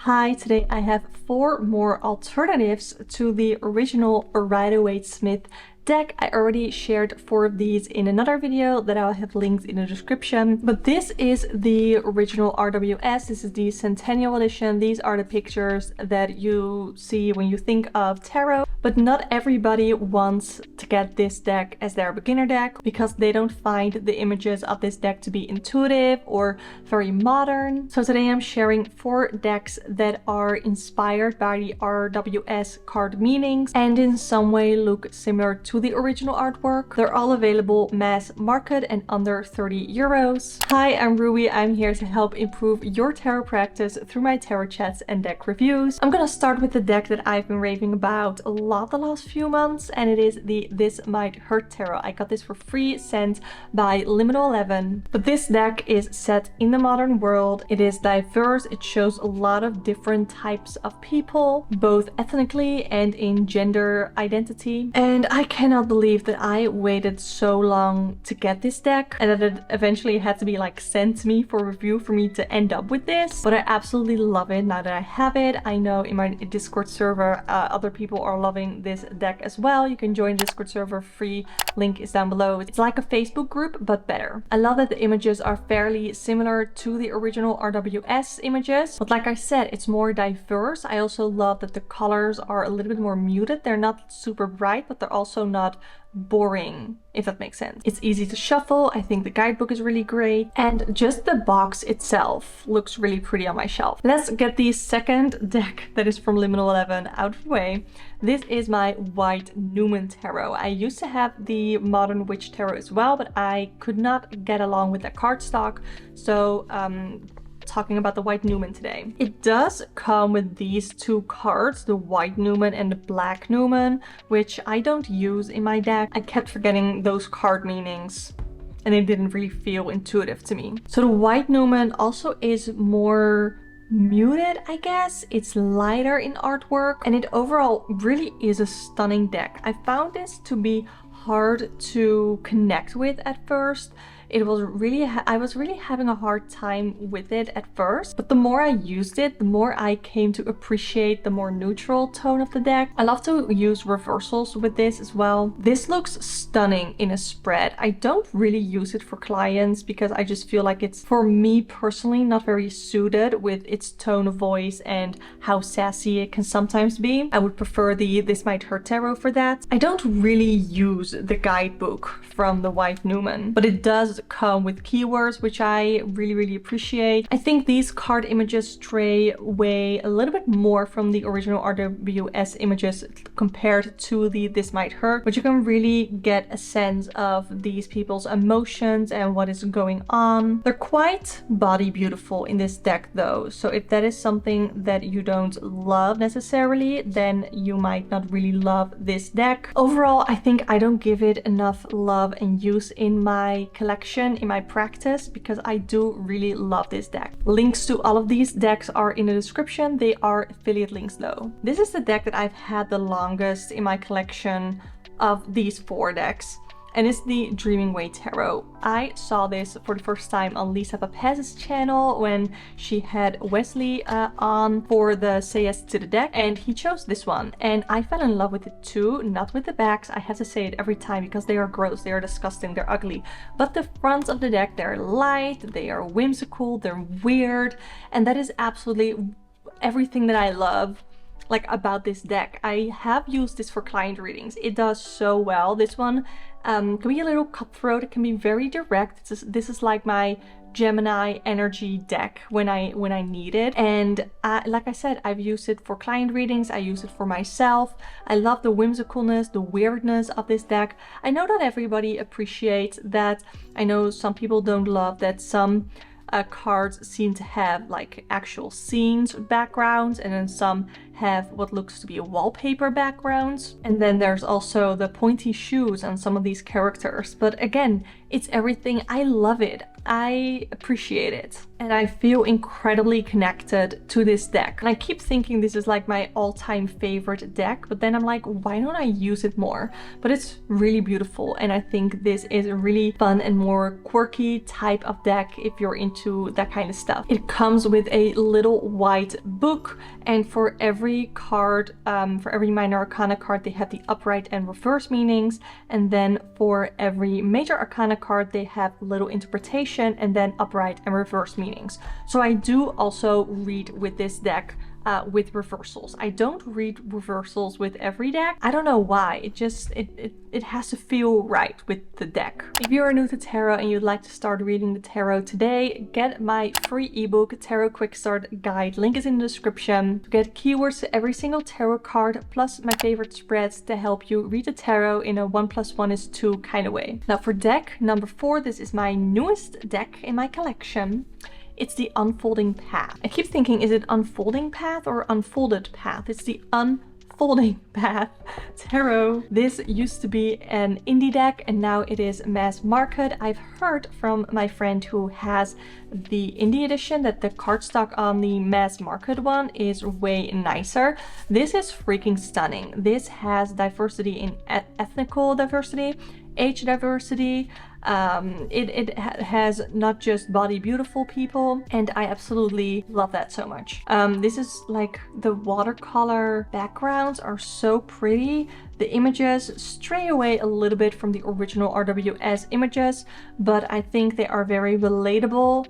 Hi, today I have 4 more alternatives to the original RWS deck. I already shared 4 of these in another video that I'll have linked in the description. But this is the original RWS. This is the Centennial Edition. These are the pictures that you see when you think of tarot. But not everybody wants to get this deck as their beginner deck because they don't find the images of this deck to be intuitive or very modern. So today I'm sharing 4 decks that are inspired by the RWS card meanings and in some way look similar to the original artwork. They're all available mass market and under 30 euros. Hi, I'm Ruby. I'm here to help improve your tarot practice through my tarot chats and deck reviews. I'm gonna start with the deck that I've been raving about a lot the last few months, and it is the This Might Hurt Tarot. I got this for free, sent by Liminal 11. But this deck is set in the modern world. It is diverse. It shows a lot of different types of people, both ethnically and in gender identity. And I cannot believe that I waited so long to get this deck and that it eventually had to be like sent to me for review for me to end up with this. But I absolutely love it now that I have it. I know in my Discord server other people are loving this deck as well. You can join the Discord server free, link is down below. It's like a Facebook group but better. I love that the images are fairly similar to the original RWS images, but like I said, it's more diverse. I also love that the colors are a little bit more muted. They're not super bright, but they're also not boring, if that makes sense. It's easy to shuffle. I think the guidebook is really great, and just the box itself looks really pretty on my shelf. Let's get the second deck that is from Liminal 11 out of the way. This is my White Newman Tarot. I used to have the Modern Witch Tarot as well, but I could not get along with the cardstock, so talking about the White Newman today. It does come with these 2 cards, the White Newman and the Black Newman, which I don't use in my deck. I kept forgetting those card meanings and it didn't really feel intuitive to me. So the White Newman also is more muted, I guess. It's lighter in artwork and it overall really is a stunning deck. I found this to be hard to connect with at first. It was really, I was really having a hard time with it at first, but the more I used it, the more I came to appreciate the more neutral tone of the deck. I love to use reversals with this as well. This looks stunning in a spread. I don't really use it for clients because I just feel like it's, for me personally, not very suited with its tone of voice and how sassy it can sometimes be. I would prefer the This Might Hurt Tarot for that. I don't really use the guidebook from the White Newman, but it does come with keywords, which I really appreciate. I think these card images stray away a little bit more from the original RWS images compared to the This Might Hurt, but you can really get a sense of these people's emotions and what is going on. They're quite body beautiful in this deck though, so if that is something that you don't love necessarily, then you might not really love this deck. Overall, I think I don't give it enough love and use in my collection, in my practice, because I do really love this deck. Links to all of these decks are in the description. They are affiliate links though. This is the deck that I've had the longest in my collection of these 4 decks, and it's the Dreaming Way Tarot. I saw this for the first time on Lisa Papez's channel when she had Wesley on for the Say Yes to the deck, and he chose this one. And I fell in love with it too, not with the backs. I have to say it every time because they are gross, they are disgusting, they're ugly. But the fronts of the deck, they're light, they are whimsical, they're weird, and that is absolutely everything that I love like about this deck. I have used this for client readings. It does so well. This one can be a little cutthroat. It can be very direct. This is like my Gemini energy deck when I need it. And like I said, I've used it for client readings. I use it for myself. I love the whimsicalness, the weirdness of this deck. I know not everybody appreciates that. I know some people don't love that some cards seem to have like actual scenes, backgrounds, and then some have what looks to be a wallpaper background. And then there's also the pointy shoes on some of these characters. But again, it's everything. I love it. I appreciate it. And I feel incredibly connected to this deck. And I keep thinking this is like my all-time favorite deck, but then I'm like, why don't I use it more? But it's really beautiful. And I think this is a really fun and more quirky type of deck if you're into that kind of stuff. It comes with a little white book, and for every card, for every minor arcana card, they have the upright and reverse meanings. And then for every major arcana card, they have little interpretation and then upright and reverse meanings. So I do also read with this deck with reversals. I don't read reversals with every deck. I don't know why. It has to feel right with the deck. If you are new to tarot and you'd like to start reading the tarot today, get my free ebook Tarot Quick Start Guide. Link is in the description. To get keywords to every single tarot card, plus my favorite spreads to help you read the tarot in a 1+1=2 kind of way. Now for deck number 4, this is my newest deck in my collection. It's the Unfolding Path. I keep thinking, is it Unfolding Path or Unfolded Path? It's the Unfolding Path Tarot. This used to be an indie deck and now it is mass market. I've heard from my friend who has the indie edition that the cardstock on the mass market one is way nicer. This is freaking stunning. This has diversity in ethnical diversity, age diversity. It has not just body beautiful people, and I absolutely love that so much. This is like the watercolor backgrounds are so pretty. The images stray away a little bit from the original RWS images, but I think they are very relatable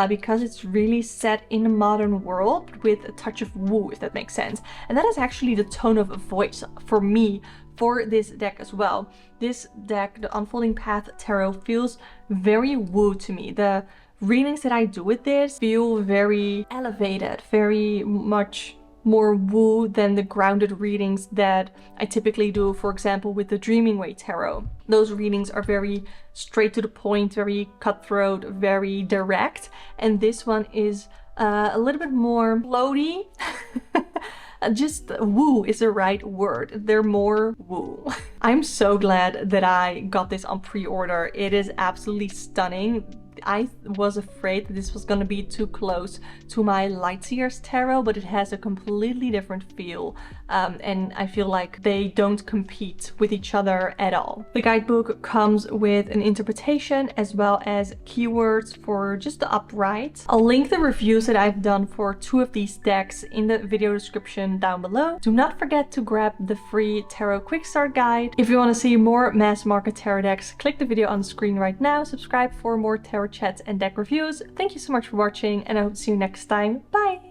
because it's really set in a modern world with a touch of woo, if that makes sense. And that is actually the tone of voice for me for this deck as well. This deck, the Unfolding Path Tarot, feels very woo to me. The readings that I do with this feel very elevated, very much more woo than the grounded readings that I typically do, for example, with the Dreaming Way Tarot. Those readings are very straight to the point, very cutthroat, very direct, and this one is a little bit more floaty. Just woo is the right word. They're more woo. I'm so glad that I got this on pre-order. It is absolutely stunning. I was afraid that this was going to be too close to my Lightseers tarot, but it has a completely different feel, and I feel like they don't compete with each other at all. The guidebook comes with an interpretation as well as keywords for just the upright. I'll link the reviews that I've done for 2 of these decks in the video description down below. Do not forget to grab the free Tarot Quick Start Guide. If you want to see more mass market tarot decks, click the video on the screen right now. Subscribe for more tarot chats and deck reviews. Thank you so much for watching, and I hope to see you next time. Bye!